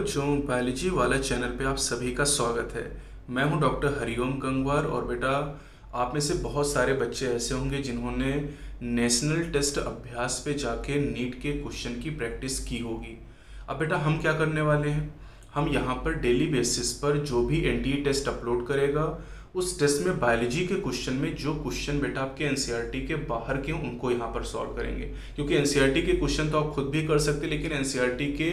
बच्चों, बायोलॉजी वाला चैनल पे आप सभी का स्वागत है। मैं हूं डॉक्टर हरिओम गंगवार। और बेटा, आप में से बहुत सारे बच्चे ऐसे होंगे जिन्होंने नेशनल टेस्ट अभ्यास पे जाके नीट के क्वेश्चन की प्रैक्टिस की होगी। अब बेटा, हम क्या करने वाले हैं, हम यहाँ पर डेली बेसिस पर जो भी एनटीए टेस्ट अपलोड करेगा उस टेस्ट में बायोलॉजी के क्वेश्चन में जो क्वेश्चन बेटा आपके एनसीईआरटी के बाहर के उनको यहाँ पर सॉल्व करेंगे। क्योंकि एनसीईआरटी के क्वेश्चन तो आप खुद भी कर सकते, लेकिन एनसीईआरटी के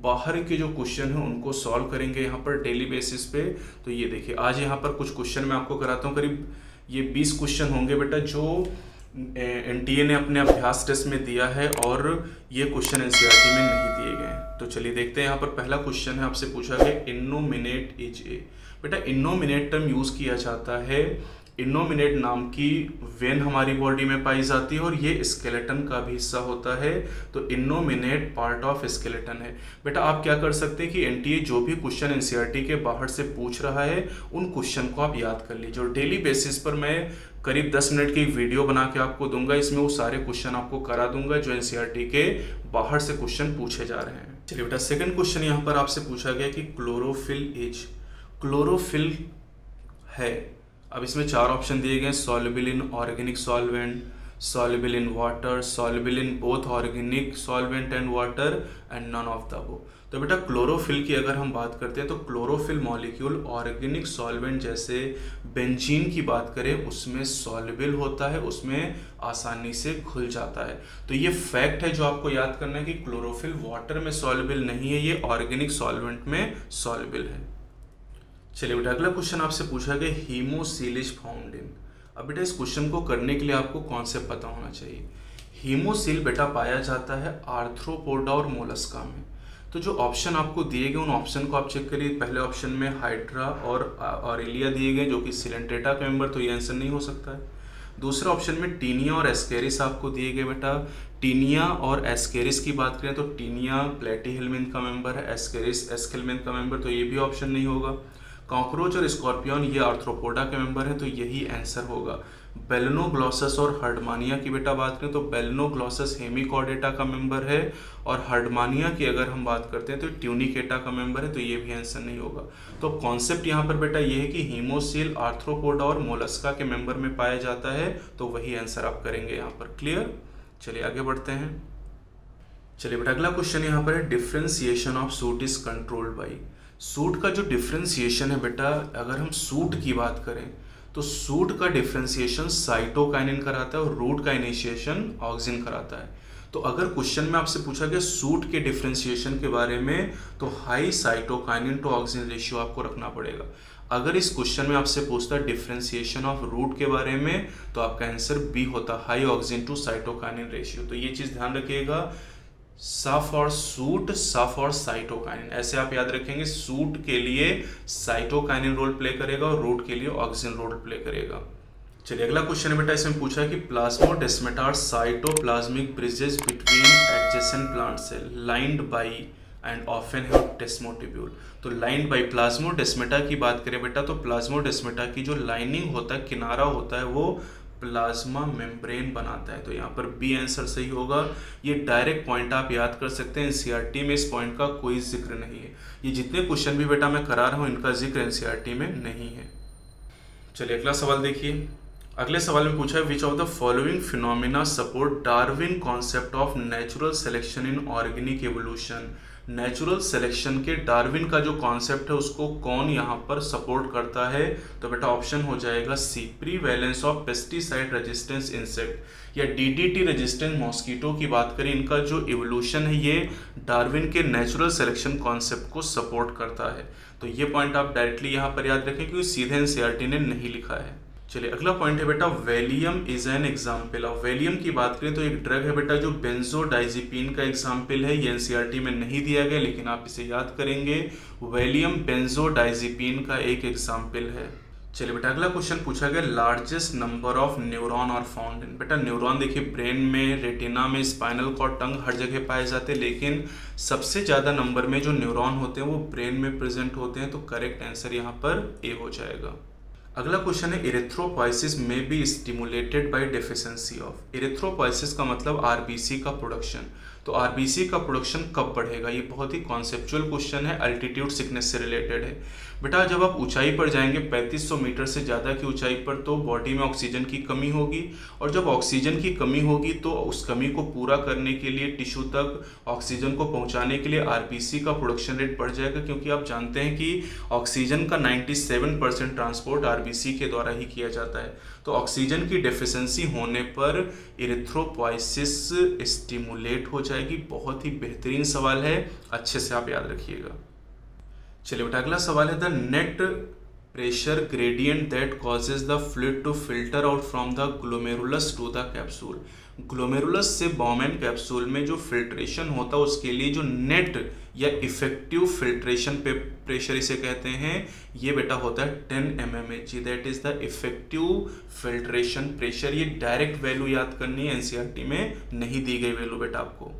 बाहर के जो क्वेश्चन हैं उनको सॉल्व करेंगे यहाँ पर डेली बेसिस पे। तो ये देखिए, आज यहाँ पर कुछ क्वेश्चन मैं आपको कराता हूँ। करीब ये 20 क्वेश्चन होंगे बेटा जो एनटीए ने अपने अभ्यास टेस्ट में दिया है, और ये क्वेश्चन एनसीईआरटी में नहीं दिए गए हैं। तो चलिए देखते हैं। यहाँ पर पहला क्वेश्चन है, आपसे पूछा गया इनोमिनेट इज ए। बेटा, इनोमिनेट टर्म यूज किया जाता है, इनोमिनेट नाम की वेन हमारी बॉडी में पाई जाती है और ये स्केलेटन का भी हिस्सा होता है। तो इनोमिनेट पार्ट ऑफ स्केलेटन है। बेटा, आप क्या कर सकते हैं कि एनटीए जो भी क्वेश्चन एनसीईआरटी के बाहर से पूछ रहा है उन क्वेश्चन को आप याद कर लीजिए। और डेली बेसिस पर मैं करीब 10 मिनट की वीडियो बना के आपको दूंगा, इसमें वो सारे क्वेश्चन आपको करा दूंगा जो एनसीईआरटी के बाहर से क्वेश्चन पूछे जा रहे हैं। चलिए बेटा, सेकंड क्वेश्चन यहाँ पर आपसे पूछा गया कि क्लोरोफिल इज। क्लोरोफिल है, अब इसमें 4 ऑप्शन दिए गए: soluble in organic solvent, soluble in water, soluble in both organic solvent and water, and none of the above. तो बेटा, क्लोरोफिल की अगर हम बात करते हैं तो क्लोरोफिल मॉलिक्यूल ऑर्गेनिक सॉल्वेंट जैसे बेंजीन की बात करें उसमें सॉल्युबल होता है, उसमें आसानी से घुल जाता है। तो ये फैक्ट है जो आपको याद करना है कि क्लोरोफिल वाटर में सॉल्युबल नहीं है, ये ऑर्गेनिक सॉल्वेंट में सॉल्युबल है। चलिए बेटा, अगला क्वेश्चन आपसे पूछा गया हीमोसील इज फाउंड इन। अब बेटा, इस क्वेश्चन को करने के लिए आपको कॉन्सेप्ट पता होना चाहिए। हीमोसील बेटा पाया जाता है आर्थ्रोपोडा और मोलस्का में। तो जो ऑप्शन आपको दिए गए उन ऑप्शन को आप चेक करिए। पहले ऑप्शन में हाइड्रा और ऑरेलिया दिए गए जो कि सिलेंट्रेटा के मेंबर, तो ये आंसर नहीं हो सकता है। दूसरे ऑप्शन में टीनिया और एस्केरिस आपको दिए गए। बेटा, टीनिया और एस्केरिस की बात करें तो टीनिया प्लेटीहेल्मिन्थ का मेंबर है, एस्केरिस एस्केल्मिन्थ का मेंबर, तो ये भी ऑप्शन नहीं होगा। कॉकरोच और स्कॉर्पियन ये आर्थ्रोपोडा के मेंबर हैं, तो यही आंसर होगा। बेलनोग्लॉसस और हर्डमानिया की बेटा बात करें तो बेलनोग्लॉसस हेमिकॉर्डेटा का मेंबर है, और हर्डमानिया की अगर हम बात करते हैं तो ट्यूनिकेटा का मेंबर है, तो ये भी आंसर नहीं होगा। तो कॉन्सेप्ट यहाँ पर बेटा ये है कि हीमोसील आर्थ्रोपोडा और मोलस्का के मेंबर में पाया जाता है, तो वही आंसर आप करेंगे यहाँ पर। क्लियर? चलिए आगे बढ़ते हैं। चलिए बेटा, अगला क्वेश्चन यहाँ पर है differentiation of suit is controlled by. Suit का जो डिफ्रेंसिएशन है बेटा, अगर हम सूट की बात करें तो सूट का डिफ्रेंसिएशन साइटोकाइनिन कराता है और रूट का इनिशिएशन ऑक्सिन कराता है। तो अगर क्वेश्चन में आपसे पूछा गया सूट के डिफ्रेंसिएशन के बारे में तो high cytokinin to auxin ratio आपको रखना पड़ेगा। अगर इस क्वेश्चन में आपसे पूछता है डिफ्रेंसिएशन ऑफ रूट के बारे में तो आपका आंसर बी होता, high auxin to cytokinin ratio. तो ये चीज़ ध्यान रखिएगा, सा फॉर सूट, सा फॉर साइटोकाइनिन, ऐसे आप याद रखेंगे। सूट के लिए साइटोकाइनिन रोल प्ले करेगा और रूट के लिए ऑक्सिन रोल प्ले करेगा। चलिए अगला क्वेश्चन है बेटा, इसमें पूछा है कि plasmodesmata cytoplasmic bridges between adjacent plant cell lined by and often have desmotubule. तो लाइंड बाई प्लाज्मोडेस्मेटा की बात करें बेटा तो प्लाज्मोडेस्मेटा की जो लाइनिंग होता है, किनारा होता है, वो प्लाज्मा मेम्ब्रेन बनाता है। तो यहाँ पर बी आंसर सही होगा। ये डायरेक्ट पॉइंट आप याद कर सकते हैं, एनसीईआरटी में इस पॉइंट का कोई जिक्र नहीं है। ये जितने क्वेश्चन भी बेटा मैं करा रहा हूँ इनका जिक्र एनसीईआरटी में नहीं है। चलिए अगला सवाल देखिए। अगले सवाल में पूछा है which of the following phenomena support Darwin concept of natural selection in organic evolution. Natural selection के डार्विन का जो कॉन्सेप्ट है उसको कौन यहाँ पर सपोर्ट करता है? तो बेटा ऑप्शन हो जाएगा सी, प्रीवैलेंस ऑफ पेस्टिसाइड रेजिस्टेंस इंसेक्ट या डीडीटी रेजिस्टेंट मॉस्किटो की बात करें, इनका जो इवोल्यूशन है ये डार्विन के नेचुरल सिलेक्शन कॉन्सेप्ट को सपोर्ट करता है। तो ये पॉइंट आप डायरेक्टली यहाँ पर याद रखें क्योंकि सीधे एनसीईआरटी ने नहीं लिखा है। चलिए अगला पॉइंट है बेटा Valium is an example of. Valium की बात करें तो एक ड्रग है बेटा जो बेंजोडाइजिपीन का एग्जाम्पल है। ये एनसीईआरटी में नहीं दिया गया लेकिन आप इसे याद करेंगे, वेलियम बेंजोडाइजिपीन का एक एग्जाम्पल है। चलिए बेटा अगला क्वेश्चन पूछा गया largest number of neuron are found in. बेटा न्यूरॉन देखिए ब्रेन में, रेटिना में, स्पाइनल कॉर्ड, टंग हर जगह पाए जाते हैं, लेकिन सबसे ज़्यादा नंबर में जो न्यूरॉन होते हैं वो ब्रेन में प्रेजेंट होते हैं। तो करेक्ट आंसर यहाँ पर ए हो जाएगा। अगला क्वेश्चन है इरेथ्रोपोइसिस में be stimulated by deficiency of. Erythropoiesis का मतलब आरबीसी का प्रोडक्शन। तो आरबीसी का प्रोडक्शन कब बढ़ेगा? ये बहुत ही कॉन्सेप्चुअल क्वेश्चन है, अल्टीट्यूड सिकनेस से रिलेटेड है। बेटा जब आप ऊंचाई पर जाएंगे 3500 मीटर से ज़्यादा की ऊंचाई पर, तो बॉडी में ऑक्सीजन की कमी होगी, और जब ऑक्सीजन की कमी होगी तो उस कमी को पूरा करने के लिए, टिश्यू तक ऑक्सीजन को पहुंचाने के लिए आरबीसी का प्रोडक्शन रेट बढ़ जाएगा, क्योंकि आप जानते हैं कि ऑक्सीजन का 97% ट्रांसपोर्ट आरबीसी के द्वारा ही किया जाता है। तो ऑक्सीजन की डेफिशिएंसी होने पर इरिथ्रोपोइसिस स्टिमुलेट हो जाएगी। बहुत ही बेहतरीन सवाल है, अच्छे से आप याद रखिएगा। चलिए बेटा अगला सवाल है, the net pressure gradient that causes the fluid to filter out from the glomerulus to the capsule. Glomerulus से बॉमेन कैप्सूल में जो फिल्ट्रेशन होता है उसके लिए जो नेट या इफेक्टिव फिल्ट्रेशन पे प्रेशर इसे कहते हैं, ये बेटा होता है 10 mmHg, that is the effective filtration pressure. ये डायरेक्ट वैल्यू याद करनी है, एनसीईआरटी में नहीं दी गई वैल्यू बेटा आपको।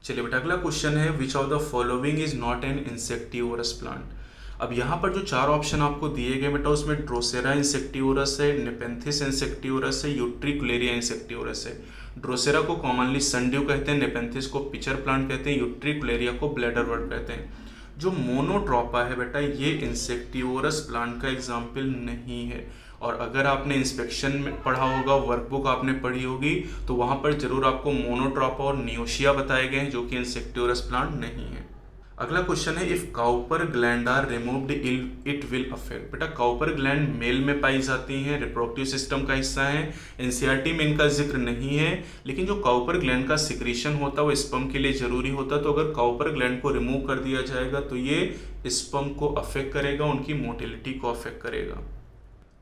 चलिए बेटा अगला क्वेश्चन है, which of the following is not an insectivorous plant. अब यहाँ पर जो 4 ऑप्शन आपको दिए गए बेटा, उसमें ड्रोसेरा इंसेक्टिवोरस है, नेपेंथिस इंसेक्टिवोरस है, यूट्रिकुलेरिया इंसेक्टिवोरस है। ड्रोसेरा को कॉमनली सनड्यू कहते हैं, नेपेंथिस को पिचर प्लांट कहते हैं, यूट्रिकुलेरिया को ब्लैडर वर्ट कहते हैं। जो मोनोट्रोपा है बेटा, ये इंसेक्टिवोरस प्लांट का एग्जाम्पल नहीं है, और अगर आपने इंस्पेक्शन में पढ़ा होगा, वर्कबुक आपने पढ़ी होगी, तो वहाँ पर जरूर आपको मोनोट्रोपा और नियोशिया बताए गए हैं, जो कि इंसेक्टिवोरस प्लांट नहीं है। अगला क्वेश्चन है, if Cowper gland are removed it will affect. बेटा काउपर ग्लैंड मेल में पाई जाती हैं, रिप्रोडक्टिव सिस्टम का हिस्सा है, एनसीईआरटी में इनका जिक्र नहीं है, लेकिन जो काउपर ग्लैंड का सिक्रीशन होता है वो स्पर्म के लिए जरूरी होता है। तो अगर काउपर ग्लैंड को रिमूव कर दिया जाएगा तो ये स्पर्म को अफेक्ट करेगा, उनकी मोटिलिटी को अफेक्ट करेगा।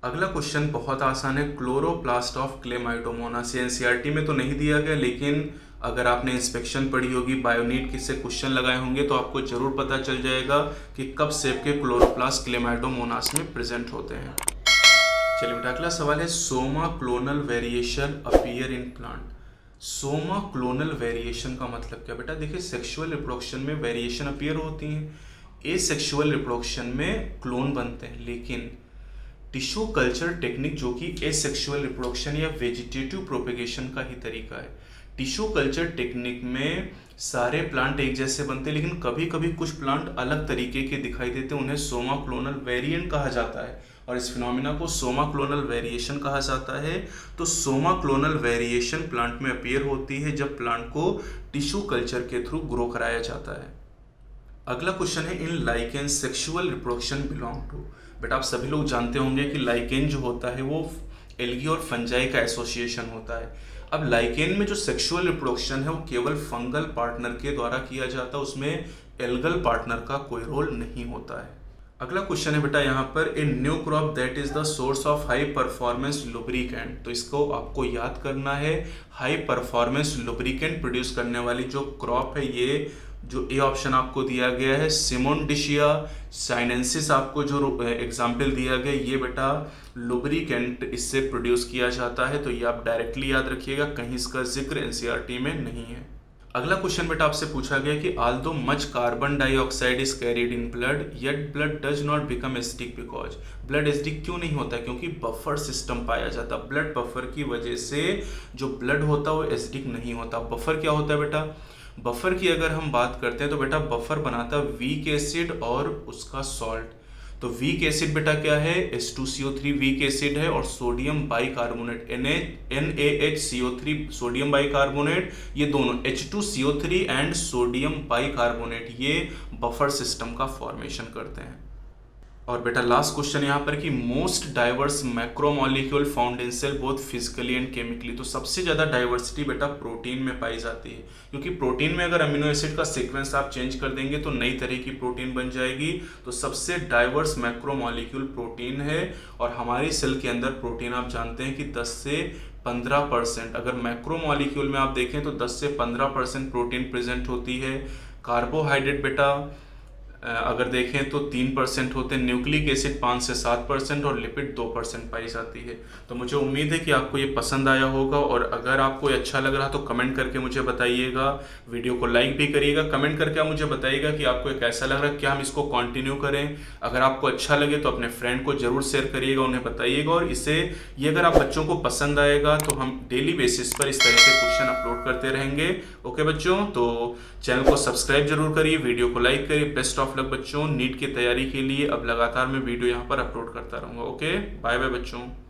अगला क्वेश्चन बहुत आसान है, क्लोरोप्लास्ट ऑफ क्लेमाइडोमोनास। एनसीईआरटी में तो नहीं दिया गया, लेकिन अगर आपने इंस्पेक्शन पढ़ी होगी, बायोनीट किससे क्वेश्चन लगाए होंगे, तो आपको जरूर पता चल जाएगा कि कब शेप के क्लोरोप्लास्ट क्लेमाइडोमोनास में प्रेजेंट होते हैं। चलिए बेटा अगला सवाल है, Soma clonal variation appear in plant. Soma clonal variation का मतलब क्या बेटा? देखिए सेक्सुअल रिप्रोडक्शन में वेरिएशन अपीयर होती हैं, एसेक्सुअल रिप्रोडक्शन में क्लोन बनते हैं, लेकिन टिश्यू कल्चर टेक्निक जो कि एसेक्सुअल रिप्रोडक्शन या वेजिटेटिव प्रोपेगेशन का ही तरीका है, टिश्यू कल्चर टेक्निक में सारे प्लांट एक जैसे बनते हैं, लेकिन कभी कभी कुछ प्लांट अलग तरीके के दिखाई देते हैं, उन्हें सोमा क्लोनल वेरिएंट कहा जाता है, और इस फिनोमिना को सोमा क्लोनल वेरिएशन कहा जाता है। तो सोमा क्लोनल वेरिएशन प्लांट में अपीयर होती है जब प्लांट को टिश्यू कल्चर के थ्रू ग्रो कराया जाता है। अगला क्वेश्चन है, in lichen sexual reproduction belong to. बेटा आप सभी लोग जानते होंगे कि लाइकेन जो होता है वो एल्गी और फंजाई का एसोसिएशन होता है। अब लाइकेन में जो सेक्सुअल रिप्रोडक्शन है वो केवल फंगल पार्टनर के द्वारा किया जाता है, उसमें एल्गल पार्टनर का कोई रोल नहीं होता है। अगला क्वेश्चन है बेटा यहाँ पर, a new crop that is the source of high performance lubricant. तो इसको आपको याद करना है, हाई परफॉर्मेंस लुब्रिकेंट प्रोड्यूस करने वाली जो क्रॉप है, ये जो ए ऑप्शन आपको दिया गया है सिमोनडिशिया साइनेंसिस, आपको जो एग्जाम्पल दिया गया, ये बेटा लुब्रिकेंट इससे प्रोड्यूस किया जाता है। तो ये आप डायरेक्टली याद रखिएगा, कहीं इसका जिक्र एनसीईआरटी में नहीं है। अगला क्वेश्चन बेटा आपसे पूछा गया कि Aldous much carbon dioxide is carried in blood yet blood does not become acidic because. Blood acidic क्यों नहीं होता? क्योंकि बफर सिस्टम पाया जाता, ब्लड बफर की वजह से जो ब्लड होता है वो एसिडिक नहीं होता। बफर क्या होता है बेटा? बफर की अगर हम बात करते हैं तो बेटा बफर बनाता है वीक एसिड और उसका सॉल्ट। तो वीक एसिड बेटा क्या है? H2CO3 वीक एसिड है, और sodium bicarbonate NaHCO3 sodium bicarbonate, ये दोनों H2CO3 एंड सोडियम बाइकार्बोनेट ये बफर सिस्टम का फॉर्मेशन करते हैं। और बेटा लास्ट क्वेश्चन यहाँ पर कि most diverse macromolecule found in cell both physically and chemically. तो सबसे ज़्यादा डाइवर्सिटी बेटा प्रोटीन में पाई जाती है, क्योंकि प्रोटीन में अगर अमीनो एसिड का सीक्वेंस आप चेंज कर देंगे तो नई तरह की प्रोटीन बन जाएगी। तो सबसे डाइवर्स मैक्रोमोलिक्यूल प्रोटीन है, और हमारी सेल के अंदर प्रोटीन आप जानते हैं कि 10 से 15%, अगर मैक्रोमोलिक्यूल में आप देखें तो 10 से 15% प्रोटीन प्रेजेंट होती है। कार्बोहाइड्रेट बेटा अगर देखें तो 3% होते हैं, न्यूक्लिक एसिड 5 से 7% और लिपिड 2% पाई जाती है। तो मुझे उम्मीद है कि आपको ये पसंद आया होगा, और अगर आपको ये अच्छा लग रहा तो कमेंट करके मुझे बताइएगा। वीडियो को लाइक भी करिएगा, कमेंट करके आप मुझे बताइएगा कि आपको ये कैसा लग रहा है, क्या हम इसको कंटिन्यू करें। अगर आपको अच्छा लगे तो अपने फ्रेंड को जरूर शेयर करिएगा, उन्हें बताइएगा। और इसे ये अगर आप बच्चों को पसंद आएगा तो हम डेली बेसिस पर इस तरह से क्वेश्चन अपलोड करते रहेंगे। ओके बच्चों, तो चैनल को सब्सक्राइब जरूर करिए, वीडियो को लाइक करिए। बेस्ट ऑफ लक बच्चों नीट की तैयारी के लिए। अब लगातार मैं वीडियो यहाँ पर अपलोड करता रहूँगा। ओके, बाय बाय बच्चों।